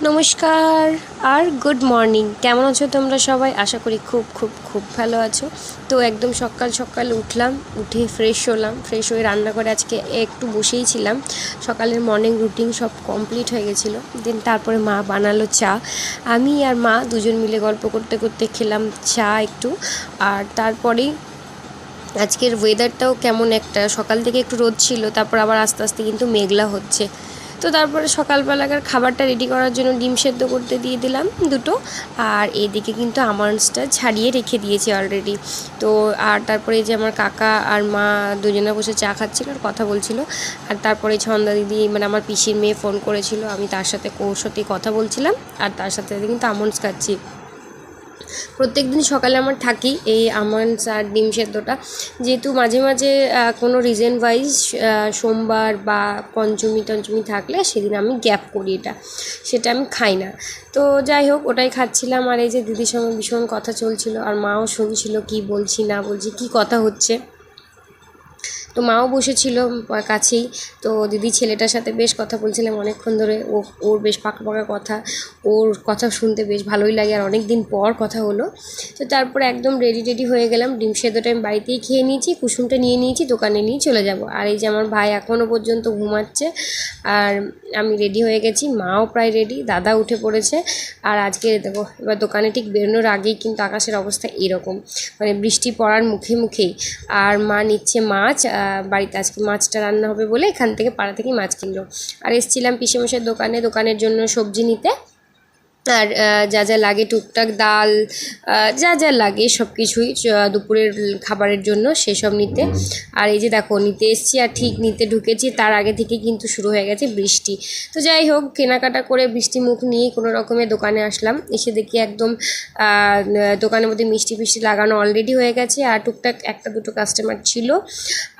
নমস্কার আর good morning. কেমন আছো তোমরা সবাই? আশা করি খুব খুব খুব ভালো আছো। তো একদম সকাল সকাল উঠলাম, উঠে ফ্রেশ হলাম, ফ্রেশ হয়ে রান্না করে আজকে একটু বসেই ছিলাম। সকালের মর্নিং রুটিন সব কমপ্লিট হয়ে গেছিলো। দেন তারপরে মা বানালো চা, আমি আর মা দুজন মিলে গল্প করতে করতে খেলাম চা একটু। আর তারপরেই আজকের ওয়েদারটাও কেমন একটা, সকাল থেকে একটু রোদ ছিল, তারপর আবার আস্তে আস্তে কিন্তু মেঘলা হচ্ছে। তো তারপরে সকালবেলাকার খাবারটা রেডি করার জন্য ডিম সেদ্ধ করতে দিয়ে দিলাম দুটো। আর এদিকে কিন্তু আমন্ডসটা ছাড়িয়ে রেখে দিয়েছি অলরেডি। তো আর তারপরে এই যে আমার কাকা আর মা দুজনে বসে চা খাচ্ছিল আর কথা বলছিল। আর তারপরে ছন্দা দিদি মানে আমার পিসির মেয়ে ফোন করেছিল, আমি তার সাথে ওর সাথে কথা বলছিলাম আর তার সাথে কিন্তু আমন্ডস খাচ্ছি। প্রত্যেক দিন সকালে আমার থাকি এই আমন্ডস আর ডিম সেদ্ধটা, যেহেতু মাঝে মাঝে কোনো রিজন ওয়াইজ সোমবার বা পঞ্চমী টঞ্চমী থাকলে সেদিন আমি গ্যাপ করি, সেটা আমি খাই না। তো যাই হোক, ওটাই খাচ্ছিলাম। আর এই যে দিদির সঙ্গে ভীষণ কথা চলছিল আর মাও শুনছিল কি বলছি না বলছি, কি কথা হচ্ছে। তো মাও বসেছিল কাছেই। তো দিদি ছেলেটার সাথে বেশ কথা বলছিলাম অনেকক্ষণ ধরে। ওর বেশ পাকা পাকা কথা, ওর কথা শুনতে বেশ ভালোই লাগে আর অনেক দিন পর কথা হলো। তো তারপর একদম রেডি হয়ে গেলাম। ডিম সেদ্ধটা আমি বাড়িতেই খেয়ে নিয়েছি, কুসুমটা নিয়ে নিয়েছি, দোকানে নিয়ে চলে যাব। আর এই যে আমার ভাই এখনও পর্যন্ত ঘুমাচ্ছে আর আমি রেডি হয়ে গেছি, মাও প্রায় রেডি, দাদা উঠে পড়েছে। আর আজকে দেখো এবার দোকানে ঠিক বেরোনোর আগেই কিন্তু আকাশের অবস্থা এরকম, মানে বৃষ্টি পড়ার মুখেই। আর মা নিচ্ছে মাছ, বাড়িতে আজকে মাছটা রান্না হবে বলে এখান থেকে পাড়া থেকে মাছ কিনলো। আর এসেছিলাম পিসেমশাইয়ের দোকানের জন্য সবজি নিতে, আর যা যা লাগে টুকটাক ডাল, যা যা লাগে সব কিছুই দুপুরের খাবারের জন্য সেসব নিতে। আর এই যে দেখো নিতে এসেছি, আর ঠিক নিতে ঢুকেছি তার আগে থেকে কিন্তু শুরু হয়ে গেছে বৃষ্টি। তো যাই হোক, কেনাকাটা করে বৃষ্টি মুখ নিয়ে কোনো রকমের দোকানে আসলাম। এসে দেখি একদম দোকানের মধ্যে মিষ্টি ফিষ্টি লাগানো অলরেডি হয়ে গেছে, আর টুকটাক একটা দুটো কাস্টমার ছিল।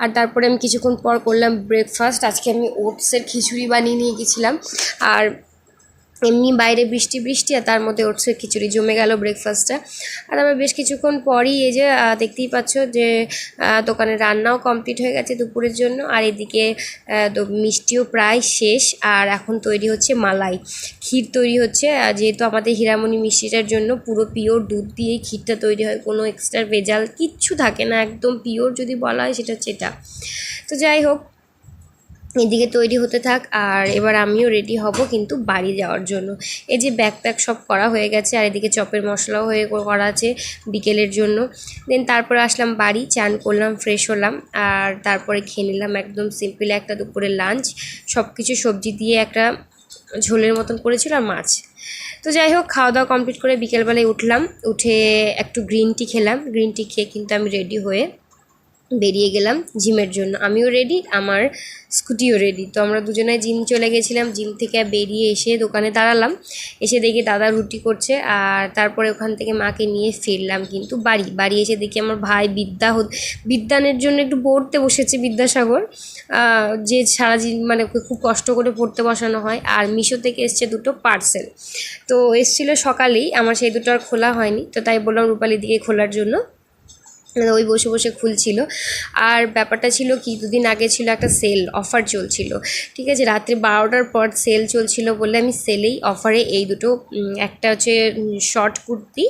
আর তারপরে আমি কিছুক্ষণ পর করলাম ব্রেকফাস্ট। আজকে আমি ওটসের খিচুড়ি বানিয়ে নিয়ে গেছিলাম। আর এমনি বাইরে বৃষ্টি আর তার মধ্যে ওটসের খিচুড়ি জমে গেল ব্রেকফাস্টটা। আর আবার বেশ কিছুক্ষণ পরই এই যে দেখতেই পাচ্ছ যে দোকানে রান্নাও কমপ্লিট হয়ে গেছে দুপুরের জন্য। আর এদিকে মিষ্টিও প্রায় শেষ, আর এখন তৈরি হচ্ছে মালাই ক্ষীর তৈরি হচ্ছে। যেহেতু আমাদের হীরামণি মিষ্টিটার জন্য পুরো পিওর দুধ দিয়েই ক্ষীরটা তৈরি হয়, কোনো এক্সট্রা ভেজাল কিচ্ছু থাকে না, একদম পিওর যদি বলা হয় সেটা হচ্ছে এটা। তো যাই হোক, এদিকে তৈরি হতে থাক আর এবার আমিও রেডি হব কিন্তু বাড়ি যাওয়ার জন্য। এই যে ব্যাগ ট্যাগ সব করা হয়ে গেছে, আর এদিকে চপের মশলাও করা আছে বিকেলের জন্য। দেন তারপরে আসলাম বাড়ি, চান করলাম, ফ্রেশ হলাম, আর তারপরে খেয়ে নিলাম একদম সিম্পল একটা দুপুরের লাঞ্চ। সব কিছু সবজি দিয়ে একটা ঝোলের মতন করেছিল আর মাছ। তো যাই হোক, খাওয়া দাওয়া কমপ্লিট করে বিকেলবেলায় উঠলাম, উঠে একটু গ্রিন টি খেলাম। গ্রিন টি খেয়ে কিন্তু আমি রেডি হয়ে বেরিয়ে গেলাম জিমের জন্য। আমিও রেডি, আমার স্কুটিও রেডি। তো আমরা দুজনে জিম চলে গেছিলাম। জিম থেকে বেরিয়ে এসে দোকানে দাঁড়ালাম, এসে দেখি দাদা রুটি করছে। আর তারপরে ওখান থেকে মাকে নিয়ে ফিরলাম কিন্তু বাড়ি এসে দেখি আমার ভাই বিদ্যানের জন্য একটু পড়তে বসেছে, বিদ্যাসাগর, যে সারাদিন মানে ওকে খুব কষ্ট করে পড়তে বসানো হয়। আর মিশো থেকে এসছে দুটো পার্সেল, তো এসেছিলো সকালেই, আমার সেই দুটো আর খোলা হয়নি। তো তাই বললাম রূপালি দিকে খোলার জন্য, ওই বসে বসে খুলছিল। আর ব্যাপারটা ছিল কি, দুদিন আগে ছিল একটা সেল অফার চলছিল, ঠিক আছে, রাত্রি 12টার পর সেল চলছিল বলে আমি সেলেই অফারে এই দুটো, একটা হচ্ছে শর্ট কুর্তি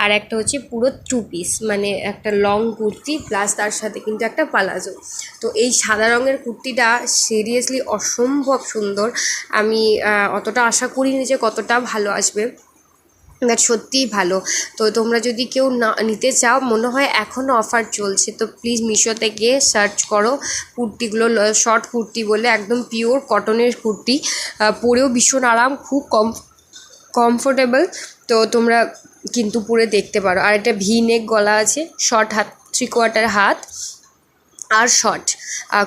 আর একটা হচ্ছে পুরো 2 পিস, মানে একটা লং কুর্তি প্লাস তার সাথে কিন্তু একটা পালাজো। তো এই সাদা রঙের কুর্তিটা সিরিয়াসলি অসম্ভব সুন্দর। আমি অতটা আশা করিনি যে কতটা ভালো আসবে, দ্যাট সত্যিই ভালো। তো তোমরা যদি কেউ না নিতে চাও, মনে হয় এখনও অফার চলছে, তো প্লিজ মিশোতে গিয়ে সার্চ করো কুর্তিগুলো, শর্ট কুর্তি বলে, একদম পিওর কটনের কুর্তি, পরেও ভীষণ আরাম, খুব কমফোর্টেবল। তো তোমরা কিন্তু পরে দেখতে পারো। আর একটা ভি নেক গলা আছে, শর্ট হাত, 3/4 হাত আর শর্ট।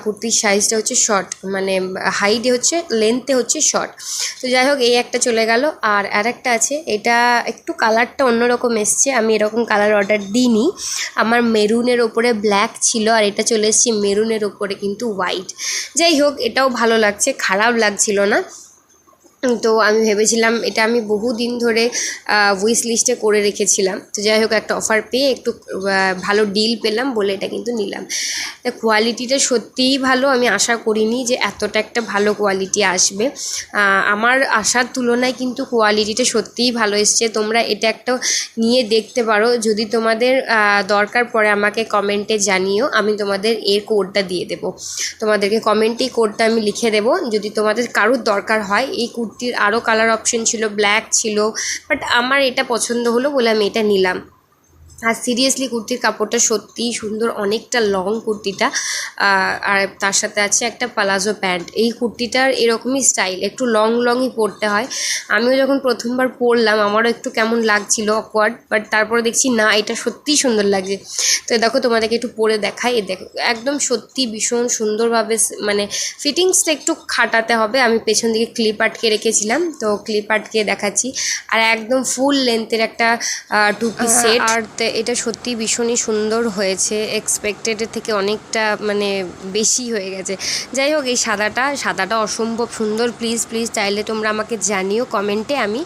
কুর্তির সাইজটা হচ্ছে শর্ট, মানে হাইটে হচ্ছে, লেন্থে হচ্ছে শর্ট। তো যাই হোক, এই একটা চলে গেল। আর একটা আছে, এটা একটু কালারটা অন্যরকম এসছে, আমি এরকম কালার অর্ডার দিইনি। আমার মেরুনের ওপরে ব্ল্যাক ছিল, আর এটা চলে এসছে মেরুনের ওপরে কিন্তু হোয়াইট। যাই হোক, এটাও ভালো লাগছে, খারাপ লাগছিল না। তো আমি ভেবেছিলাম এটা আমি বহুদিন ধরে উইশ লিস্টে করে রেখেছিলাম। তো যাই হোক একটা অফার পেয়ে একটু ভালো ডিল পেলাম বলে এটা কিন্তু নিলাম। তা কোয়ালিটিটা সত্যিই ভালো, আমি আশা করিনি যে এতটা একটা ভালো কোয়ালিটি আসবে। আমার আশার তুলনায় কিন্তু কোয়ালিটিটা সত্যিই ভালো এসছে। তোমরা এটা একটা নিয়ে দেখতে পারো, যদি তোমাদের দরকার পড়ে আমাকে কমেন্টে জানিও, আমি তোমাদের এর কোডটা দিয়ে দেবো। তোমাদেরকে কমেন্টেই কোডটা আমি লিখে দেবো। যদি তোমাদের কারোর দরকার হয়, এই কুর্তির আরও কালার অপশন ছিল, ব্ল্যাক ছিল, বাট আমার এটা পছন্দ হলো বলে আমি এটা নিলাম। আর সিরিয়াসলি কুর্তির কাপড়টা সত্যিই সুন্দর, অনেকটা লং কুর্তিটা, আর তার সাথে আছে একটা পালাজো প্যান্ট। এই কুর্তিটার এরকমই স্টাইল, একটু লংই পরতে হয়। আমিও যখন প্রথমবার পরলাম আমারও একটু কেমন লাগছিল, অকওয়ার্ড, বাট তারপরে দেখছি না এটা সত্যিই সুন্দর লাগছে। তো দেখো তোমাদেরকে একটু পরে দেখাই, দেখো একদম সত্যি ভীষণ সুন্দরভাবে, মানে ফিটিংসটা একটু খাটাতে হবে। আমি পেছন দিকে ক্লিপ আটকে রেখেছিলাম, তো ক্লিপ আটকে দেখাচ্ছি। আর একদম ফুল লেন্থের একটা টু পিস সেট, আর এটা সত্যি ভীষণই সুন্দর হয়েছে, এক্সপেক্টেডের থেকে অনেকটা মানে বেশি হয়ে গেছে। যাই হোক এই সাদাটা অসম্ভব সুন্দর। প্লিজ চাইলে তোমরা আমাকে জানিও কমেন্টে, আমি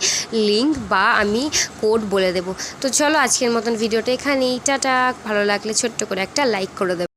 লিঙ্ক বা আমি কোড বলে দেবো। তো চলো আজকের মতন ভিডিওটা এখানেই, টাটা। ভালো লাগলে ছোট্ট করে একটা লাইক করে দেবো।